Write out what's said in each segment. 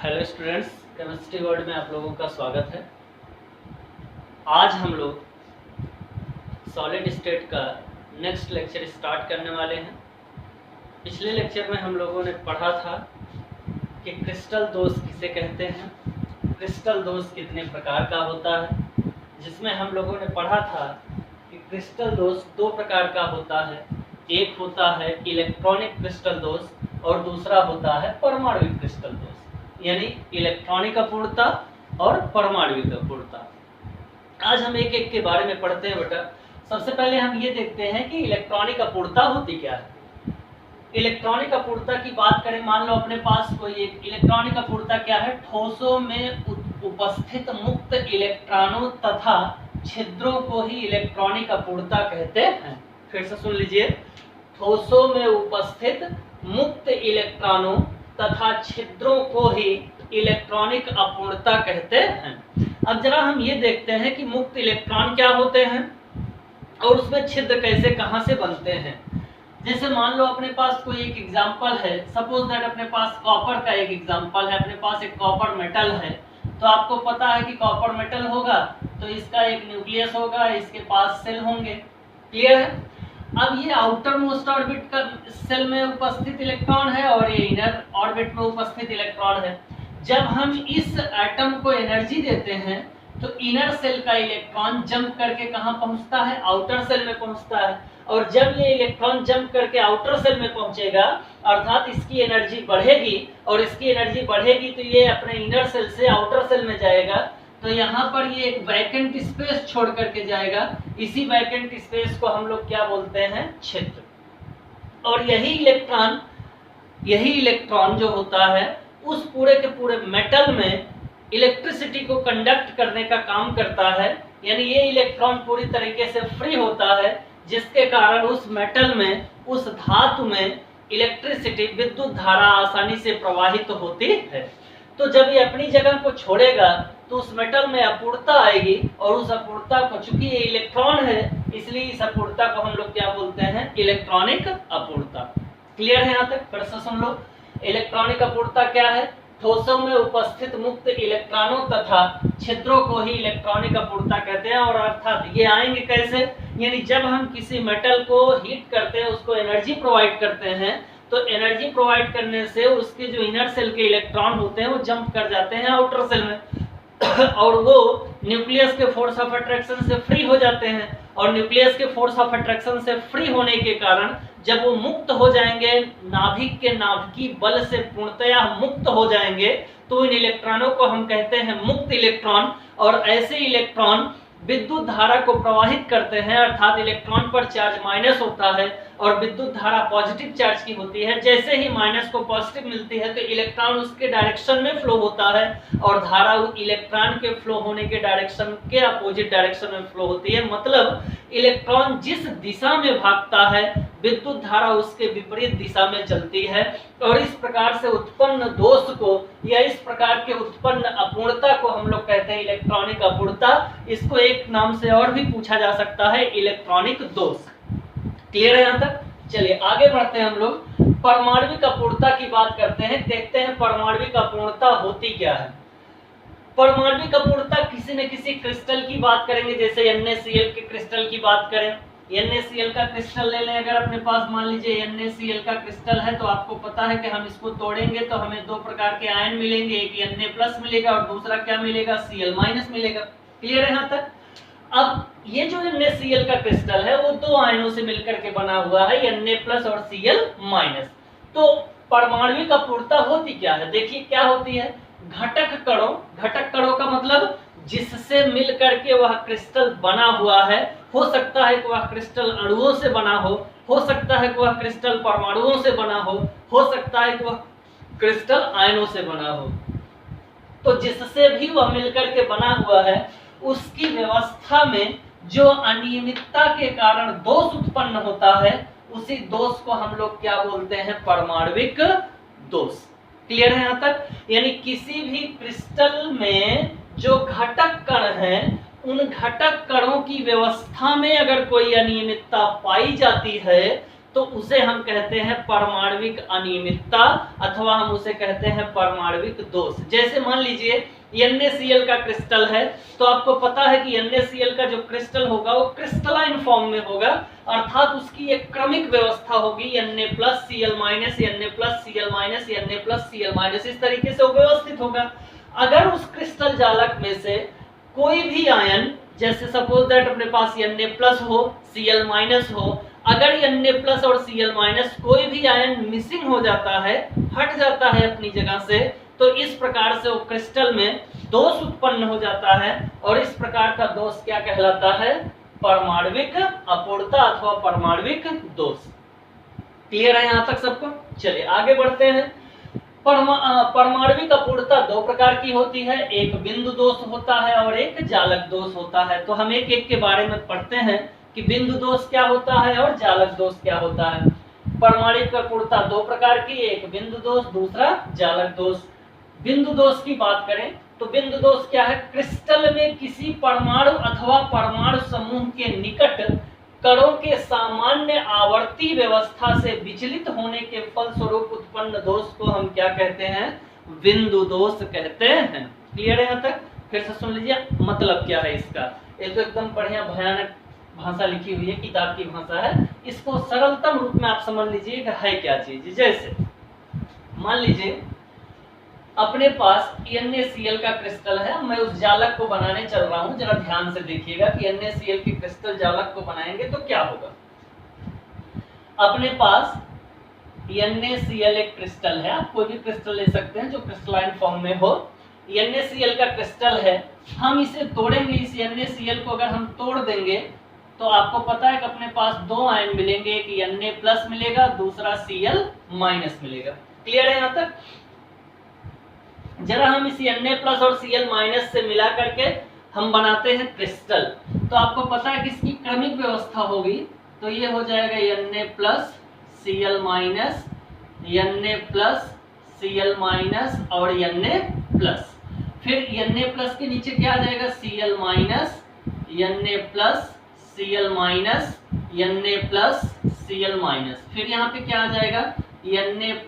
Hello students, chemistry world में आप लोगों का स्वागत है। आज हम लोग सॉलिड स्टेट का नेक्स्ट लेक्चर स्टार्ट करने वाले हैं। पिछले लेक्चर में हम लोगों ने पढ़ा था कि क्रिस्टल दोष किसे कहते हैं, क्रिस्टल दोष कितने प्रकार का होता है, जिसमें हम लोगों ने पढ़ा था कि क्रिस्टल दोष दो प्रकार का होता है। एक होता है इलेक्ट्रॉनिक क्रिस्टल दोष और दूसरा होता है परमाणविक क्रिस्टल दोष, यानी इलेक्ट्रॉनिक अपूर्णता और परमाणविक अपूर्णता। आज हम एक एक के बारे में पढ़ते हैं बेटा। सबसे पहले हम ये देखते हैं कि इलेक्ट्रॉनिक अपूर्णता होती क्या है। इलेक्ट्रॉनिक अपूर्णता की बात करें, मान लो अपने पास कोई एक इलेक्ट्रॉनिक अपूर्णता क्या है, ठोसों में उपस्थित मुक्त इलेक्ट्रॉनों तथा छिद्रों को ही इलेक्ट्रॉनिक अपूर्णता कहते हैं। फिर से सुन लीजिए, ठोसों में उपस्थित मुक्त इलेक्ट्रॉनों तथा छिद्रों को ही इलेक्ट्रॉनिक अपूर्णता कहते हैं। अब जरा हम ये देखते हैं कि मुक्त इलेक्ट्रॉन क्या होते हैं और उसमें छिद्र कैसे कहां से बनते हैं। जैसे मान लो अपने पास कोई एक एग्जांपल है, सपोज दैट अपने पास कॉपर का एक एग्जांपल है, अपने पास एक कॉपर मेटल है। तो आपको पता है कि कॉपर मेटल होगा तो इसका एक न्यूक्लियस होगा, इसके पास सेल होंगे। क्लियर है। अब ये आउटर मोस्ट ऑर्बिट का सेल में उपस्थित इलेक्ट्रॉन है और ये इनर ऑर्बिट में उपस्थित इलेक्ट्रॉन है। जब हम इस एटम को एनर्जी देते हैं तो इनर सेल का इलेक्ट्रॉन जंप करके कहां पहुंचता है, आउटर सेल में पहुंचता है। और जब ये इलेक्ट्रॉन जंप करके आउटर सेल में पहुंचेगा, अर्थात इसकी एनर्जी बढ़ेगी और इसकी एनर्जी बढ़ेगी तो ये अपने इनर सेल से आउटर सेल में जाएगा। तो यहाँ पर ये एक वैकेंट स्पेस छोड़ करके जाएगा। इसी वैकेंट स्पेस को हम लोग क्या बोलते हैं, छिद्र। और यही इलेक्ट्रॉन जो होता है उस पूरे के पूरे मेटल में इलेक्ट्रिसिटी को कंडक्ट करने का काम करता है। यानी ये इलेक्ट्रॉन पूरी तरीके से फ्री होता है, जिसके कारण उस मेटल में, उस धातु में इलेक्ट्रिसिटी, विद्युत धारा आसानी से प्रवाहित होती है। तो जब ये अपनी जगह को छोड़ेगा तो उस मेटल में अपूर्णता आएगी और उस अपूर्णता को, चूंकि ये इलेक्ट्रॉन है इसलिए इस अपूर्णता को हम लोग क्या बोलते हैं, इलेक्ट्रॉनिक अपूर्णता। क्लियर है यहाँ तक? फिर से सुन लो, इलेक्ट्रॉनिक अपूर्णता क्या है, ठोसों में उपस्थित मुक्त इलेक्ट्रॉनों तथा छिद्रों को ही इलेक्ट्रॉनिक अपूर्णता कहते हैं। और अर्थात ये आएंगे कैसे, यानी जब हम किसी मेटल को हीट करते हैं, उसको एनर्जी प्रोवाइड करते हैं, तो एनर्जी प्रोवाइड करने से उसके जो इनर सेल के इलेक्ट्रॉन होते हैं वो जंप कर जाते हैं आउटर सेल में और वो न्यूक्लियस के फोर्स ऑफ अट्रैक्शन से फ्री हो जाते हैं। और न्यूक्लियस के फोर्स ऑफ अट्रैक्शन से फ्री होने के कारण जब वो मुक्त हो जाएंगे, नाभिक के नाभिकीय बल से पूर्णतया मुक्त हो जाएंगे, तो इन इलेक्ट्रॉनों को हम कहते हैं मुक्त इलेक्ट्रॉन। और ऐसे इलेक्ट्रॉन विद्युत धारा को प्रवाहित करते हैं, अर्थात इलेक्ट्रॉन पर चार्ज माइनस होता है और विद्युत धारा पॉजिटिव चार्ज की होती है। जैसे ही माइनस को पॉजिटिव मिलती है तो इलेक्ट्रॉन उसके डायरेक्शन में फ्लो होता है और धारा इलेक्ट्रॉन के फ्लो होने के डायरेक्शन के अपोजिट डायरेक्शन में फ्लो होती है। मतलब इलेक्ट्रॉन जिस दिशा में भागता है विद्युत धारा उसके विपरीत दिशा में चलती है। और इस प्रकार से उत्पन्न दोष को या इस प्रकार के उत्पन्न अपूर्णता को हम लोग कहते हैं इलेक्ट्रॉनिक अपूर्णता। इसको एक नाम से और भी पूछा जा सकता है, इलेक्ट्रॉनिक दोष। क्लियर है यहाँ तक? चलिए आगे बढ़ते हैं। हम लोग परमाणविक अपूर्णता की बात करते हैं, देखते हैं परमाणविक अपूर्णता होती क्या है। परमाणविक अपूर्णता किसी न किसी क्रिस्टल की बात करेंगे, जैसे NaCl के क्रिस्टल की बात करें। NaCl का क्रिस्टल ले लें, अगर अपने पास मान लीजिए NaCl का क्रिस्टल है तो आपको पता है कि हम इसको तोड़ेंगे तो हमें दो प्रकार के आयन मिलेंगे, एक Na+ मिलेगा और दूसरा क्या मिलेगा, Cl- मिलेगा। क्लियर है यहाँ तक? अब ये जो NaCl का क्रिस्टल है वो दो आयनों से मिलकर के बना हुआ है, Na+ और Cl-। तो परमाणविक अपूर्णता होती क्या है, देखिए क्या होती है, घटक कणों का मतलब जिससे मिलकर के वह क्रिस्टल बना हुआ है। हो सकता है कि वह क्रिस्टल अणुओं से बना हो सकता है कि वह क्रिस्टल परमाणुओं से बना हो सकता है कि वह क्रिस्टल आयनों से बना हो। तो जिससे भी वह मिलकर के बना हुआ है उसकी व्यवस्था में जो अनियमितता के कारण दोष उत्पन्न होता है, उसी दोष को हम लोग क्या बोलते हैं, परमाणविक दोष। क्लियर है यहाँ तक? यानी किसी भी क्रिस्टल में जो घटक कण हैं, उन घटक कणों की व्यवस्था में अगर कोई अनियमितता पाई जाती है तो उसे हम कहते हैं परमाणविक अनियमितता, अथवा हम उसे कहते हैं परमाणविक दोष। जैसे मान लीजिए NaCl का क्रिस्टल है, तो आपको पता है कि NaCl का जो क्रिस्टल होगा वो क्रिस्टलाइन फॉर्म में होगा, अर्थात उसकी एक क्रमिक व्यवस्था होगी Na+Cl-, Na+Cl-, Na+Cl-, इस तरीके से वो व्यवस्थित होगा। अगर उस क्रिस्टल जालक में से कोई भी आयन, जैसे सपोज दैट अपने पास Na+ हो, Cl- हो, अगर Na+ और Cl- कोई भी आयन मिसिंग हो जाता है, हट जाता है अपनी जगह से, तो इस प्रकार से वो क्रिस्टल में दोष उत्पन्न हो जाता है, और इस प्रकार का दोष क्या कहलाता है? परमाणविक अपूर्णता अथवा परमाणविक दोष। क्लियर है यहां तक सबको? चलिए आगे बढ़ते हैं। परमाणविक अपूर्णता दो प्रकार की होती है, एक बिंदु दोष होता है और एक जालक दोष होता है। तो हम एक एक के बारे में पढ़ते हैं कि बिंदु दोष क्या होता है और जालक दोष क्या होता है। परमाणविक अपूर्णता दो प्रकार की, एक बिंदु दोष, दूसरा जालक दोष। बिंदु दोष की बात करें तो बिंदु दोष क्या है? क्रिस्टल में किसी परमाणु अथवा परमाणु समूह के निकट कणों के सामान्य आवर्ती व्यवस्था से विचलित होने के फलस्वरूप उत्पन्न दोष को हम क्या कहते हैं? बिंदु दोष कहते हैं। क्लियर है यहाँ तक? फिर से सुन लीजिए मतलब क्या है इसका। ये तो एकदम बढ़िया भयानक भाषा लिखी हुई है, किताब की भाषा है, इसको सरलतम रूप में आप समझ लीजिए कि है क्या चीज। जैसे मान लीजिए अपने पास NaCl का क्रिस्टल है, मैं उस जालक को बनाने चल रहा हूं, जरा ध्यान से देखिएगा कि NaCl की क्रिस्टल जालक को बनाएंगे तो क्या होगा। अपने पास NaCl एक क्रिस्टल है, आप कोई भी क्रिस्टल ले सकते हैं जो क्रिस्टलाइन फॉर्म में हो। NaCl का क्रिस्टल है, हम इसे तोड़ेंगे, इस NaCl को अगर हम तोड़ देंगे तो आपको पता है कि अपने पास दो आयन मिलेंगे, एक Na+ मिलेगा, दूसरा Cl- मिलेगा। क्लियर है यहाँ तक? जरा हम इस Na+ और Cl- से मिला करके हम बनाते हैं क्रिस्टल, तो आपको पता है कि इसकी क्रमिक व्यवस्था होगी, तो ये हो जाएगा Na+, Cl-, Na+, Cl- और Na+। फिर Na+ के नीचे क्या आ जाएगा? Cl-, Na+, Cl-, Na+, Cl-। फिर यहाँ पे क्या आ जाएगा? Na+,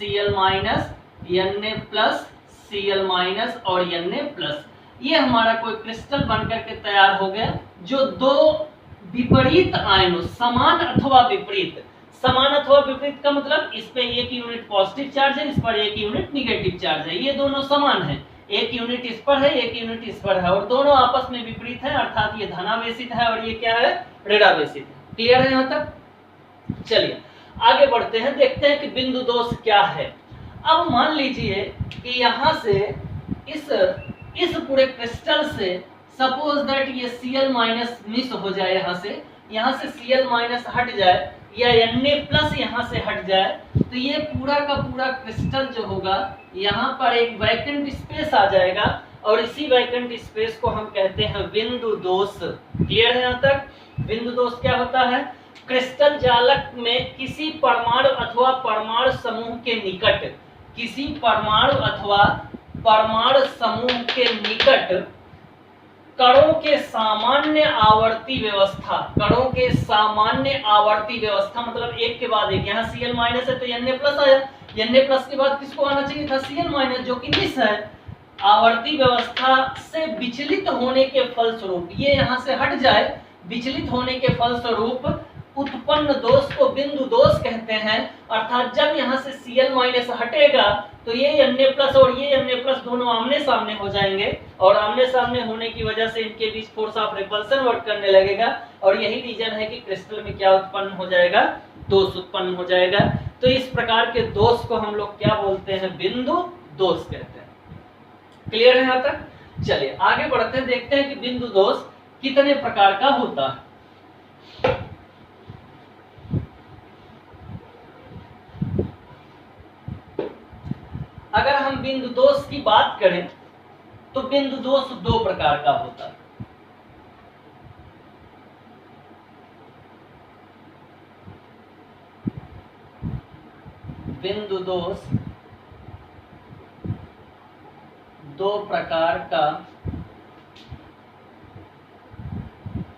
Cl-, Na+, Cl- और Na+। ये हमारा कोई क्रिस्टल बनकर के तैयार हो गया, जो दो विपरीत आयनों, समान अथवा विपरीत। समान अथवा विपरीत का मतलब इस पे एक यूनिट पॉजिटिव चार्ज है, इस पर एक यूनिट निगेटिव चार्ज है, ये दोनों समान है, एक यूनिट इस पर है, एक यूनिट इस पर है, और दोनों आपस में विपरीत है, अर्थात ये धनावेशित है और ये क्या है? ऋणावेशित है। क्लियर है यहाँ तक? चलिए आगे बढ़ते हैं, देखते हैं कि बिंदु दोष क्या है। अब मान लीजिए कि यहाँ से इस पूरे क्रिस्टल से सपोज दैट ये Cl- मिस हो जाए, यहाँ से Cl- हट जाए, या Na+ यहाँ से हट जाए, तो ये पूरा का पूरा क्रिस्टल जो होगा, यहाँ पर एक वैकेंट स्पेस आ जाएगा, और इसी वैकेंट स्पेस को हम कहते हैं बिंदु दोष। क्लियर है यहाँ तक? बिंदु दोष क्या होता है? क्रिस्टल जालक में किसी परमाणु अथवा परमाणु समूह के निकट, किसी परमाणु अथवा परमाणु समूह के निकट कणों के सामान्य आवर्ती व्यवस्था, कणों के सामान्य आवर्ती व्यवस्था मतलब एक के बाद एक, यहाँ Cl- है तो Na+ आया, Na+ के बाद किसको आना चाहिए था? Cl- जो कि मिस है। आवर्ती व्यवस्था से विचलित होने के फलस्वरूप ये यहाँ से हट जाए, विचलित होने के फलस्वरूप उत्पन्न दोष को बिंदु दोष कहते हैं, अर्थात जब यहाँ से Cl- हटेगा तो ये Na+ और ये Na+ दोनों आमने सामने हो जाएंगे, और आमने सामने होने की वजह से इनके बीच फोर्स ऑफ रिपल्सन वर्क करने लगेगा, और यही रीजन है कि क्रिस्टल में क्या उत्पन्न हो जाएगा? दोष उत्पन्न हो जाएगा। तो इस प्रकार के दोष को हम लोग क्या बोलते हैं? बिंदु दोष कहते हैं। क्लियर है यहाँ तक? चलिए आगे बढ़ते हैं, देखते हैं कि बिंदु दोष कितने प्रकार का होता है। अगर हम बिंदु दोष की बात करें तो बिंदु दोष दो प्रकार का होता है। बिंदु दोष दो प्रकार का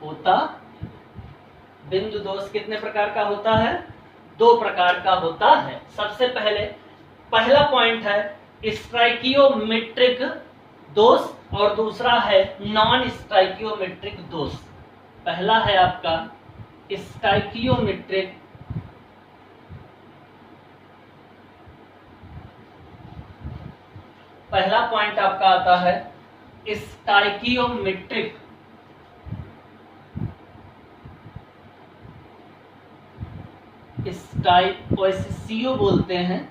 होता बिंदु दोष कितने प्रकार का होता है? 2 प्रकार का होता है। सबसे पहला पॉइंट है स्टाइकियोमेट्रिक दोष और दूसरा है नॉन स्टाइकियोमेट्रिक दोष। पहला है आपका स्टाइकियोमेट्रिक पहला पॉइंट आपका आता है स्टाइकियोमेट्रिक स्टाइसियो बोलते हैं,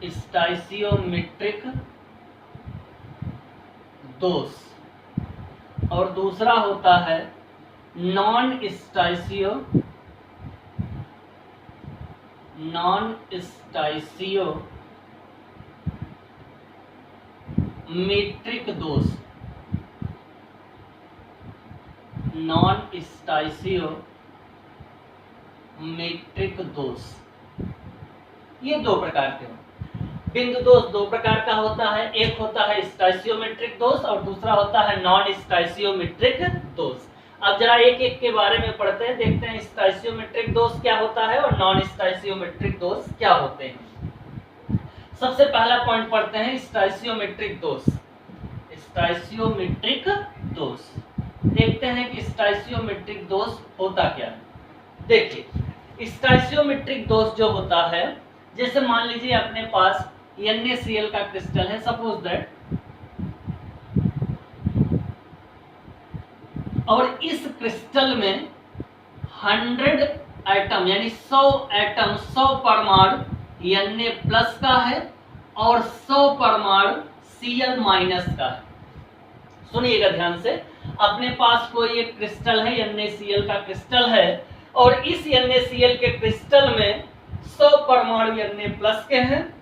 स्टाइसियोमेट्रिक दोष और दूसरा होता है नॉन स्टाइसियोमेट्रिक दोष। नॉन स्टाइसियोमेट्रिक दोष ये 2 प्रकार के होते हैं। बिंदु दोष 2 प्रकार का होता है, एक होता है स्टाइसियोमेट्रिक दोष और दूसरा होता है नॉन स्टाइसियोमेट्रिक दोष। अब जरा एक एक के बारे में पढ़ते हैं, देखते हैं स्टाइसियोमेट्रिक दोष क्या होता है और नॉन स्टाइसियोमेट्रिक दोष क्या होते हैं। सबसे पहला पॉइंट पढ़ते हैं स्टाइसियोमेट्रिक दोष। स्टाइसियोमेट्रिक दोष देखते हैं कि स्टाइसियोमेट्रिक दोष होता क्या है। देखिए स्टाइसियोमेट्रिक दोष जो होता है, जैसे मान लीजिए अपने पास NaCl का क्रिस्टल है, सपोज दैट, और इस क्रिस्टल में 100 एटम यानी 100 एटम 100 परमाणु Na प्लस का है और 100 परमाणु Cl माइनस का है। सुनिएगा ध्यान से, अपने पास कोई एक क्रिस्टल है, NaCl का क्रिस्टल है, और इस NaCl के क्रिस्टल में 100 परमाणु Na प्लस के हैं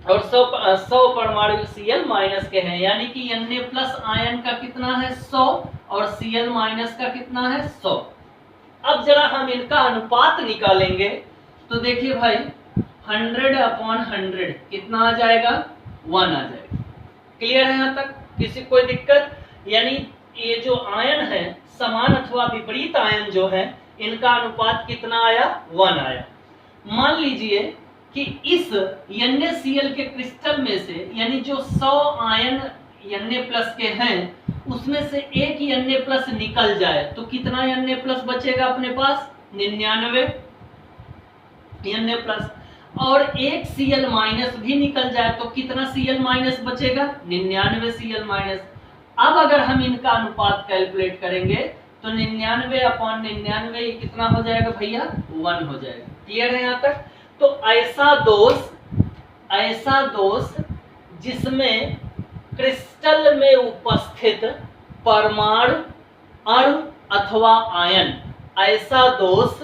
और 100 परमाणु Cl माइनस के हैं, यानी कि Na प्लस आयन का कितना है 100 और Cl माइनस का कितना है 100। अब जरा हम इनका अनुपात निकालेंगे तो देखिए भाई 100/100 कितना आ जाएगा? 1 आ जाएगा। क्लियर है यहाँ तक? किसी कोई दिक्कत? यानी ये जो आयन है, समान अथवा विपरीत आयन जो है, इनका अनुपात कितना आया? 1 आया। मान लीजिए कि इस NaCl के क्रिस्टल में से, यानी जो 100 आयन Na प्लस के हैं, उसमें से एक Na प्लस निकल जाए तो कितना Na प्लस बचेगा अपने पास? 99 Na प्लस। और एक Cl माइनस भी निकल जाए तो कितना Cl माइनस बचेगा? 99 Cl माइनस। अब अगर हम इनका अनुपात कैलकुलेट करेंगे तो 99/99 ये कितना हो जाएगा भैया? 1 हो जाएगा। क्लियर है यहाँ तक? तो ऐसा दोष जिसमें क्रिस्टल में उपस्थित परमाणु, अणु अथवा आयन, ऐसा दोष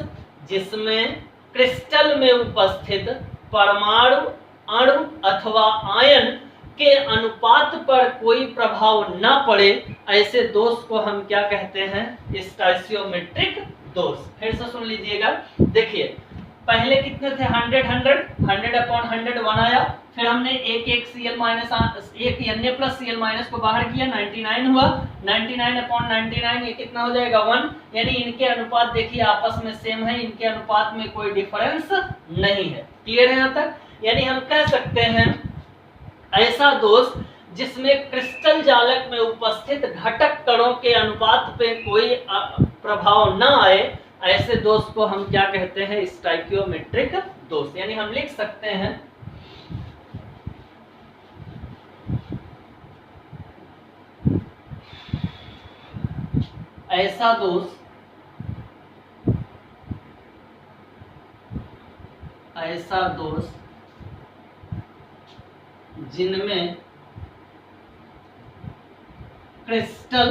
जिसमें क्रिस्टल में उपस्थित परमाणु, अणु अथवा आयन के अनुपात पर कोई प्रभाव न पड़े, ऐसे दोष को हम क्या कहते हैं? स्टाइसियोमेट्रिक दोष। फिर से सुन लीजिएगा। देखिए पहले कितने थे? 100/100 1 आया, फिर हमने एक Cl माइनस एक Na प्लस Cl माइनस को बाहर किया, 99 हुआ। 99/99 ये कितना हो जाएगा? 1। यानी इनके अनुपात देखिए आपस में सेम है, इनके अनुपात में कोई डिफरेंस नहीं है। क्लियर है यहाँ तक? यानी हम कह सकते हैं ऐसा दोष जिसमें क्रिस्टल जालक में उपस्थित घटक कणों के अनुपात पे कोई प्रभाव न आए, ऐसे दोष को हम क्या कहते हैं? स्टाइकियोमेट्रिक दोष। यानी हम लिख सकते हैं ऐसा दोष जिनमें क्रिस्टल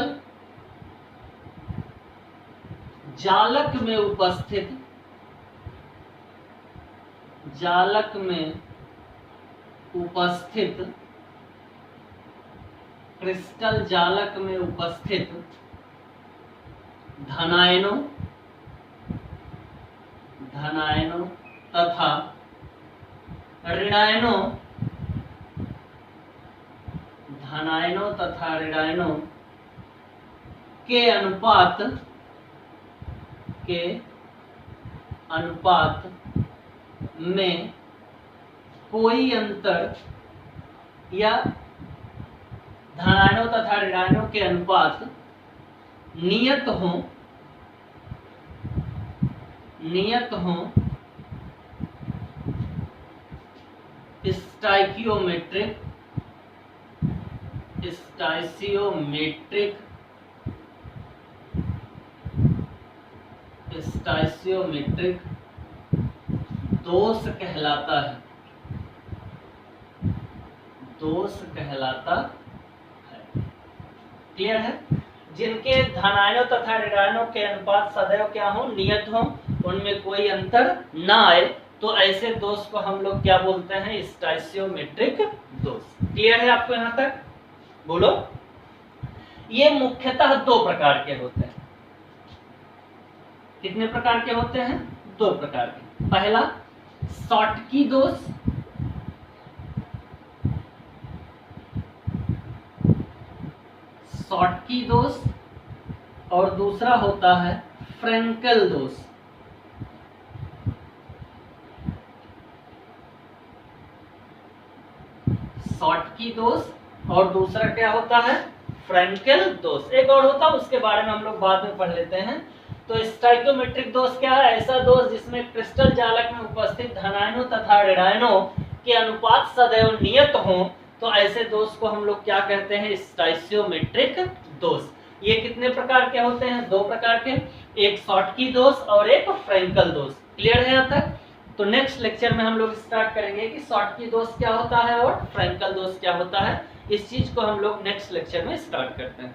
जालक में उपस्थित क्रिस्टल जालक में उपस्थित धनायनों तथा ऋणायनों धनायनों तथा ऋणायनों के अनुपात में कोई अंतर या धनायनों तथा ऋणायनों के अनुपात नियत हो स्टोइचियोमेट्रिक दोष कहलाता है। क्लियर है? जिनके धनायनों तथा ऋणायनों के अनुपात सदैव क्या हो? नियत हो, उनमें कोई अंतर ना आए, तो ऐसे दोष को हम लोग क्या बोलते हैं? स्टोइचियोमेट्रिक दोष। क्लियर है आपको यहाँ तक? बोलो। ये मुख्यतः दो प्रकार के होते हैं। कितने प्रकार के होते हैं? दो प्रकार के। पहला शॉटकी दोष, और दूसरा होता है फ्रेंकेल दोष। शॉटकी दोष और दूसरा क्या होता है? फ्रेंकेल दोष। एक और होता है, उसके बारे में हम लोग बाद में पढ़ लेते हैं। तो स्टोइचियोमेट्रिक दोष क्या है? ऐसा दोष जिसमें क्रिस्टल जालक में उपस्थित धनायनों तथा ऋणायनों के अनुपात सदैव नियत हो, तो ऐसे दोष को हम लोग क्या कहते हैं? स्टोइचियोमेट्रिक दोष। ये कितने प्रकार के होते हैं? दो प्रकार के, एक शॉटकी दोष और एक फ्रेंकेल दोष। क्लियर है यहाँ तक? तो नेक्स्ट लेक्चर में हम लोग स्टार्ट करेंगे कि शॉटकी दोष क्या होता है और फ्रेंकेल दोष क्या होता है। इस चीज को हम लोग नेक्स्ट लेक्चर में स्टार्ट करते हैं।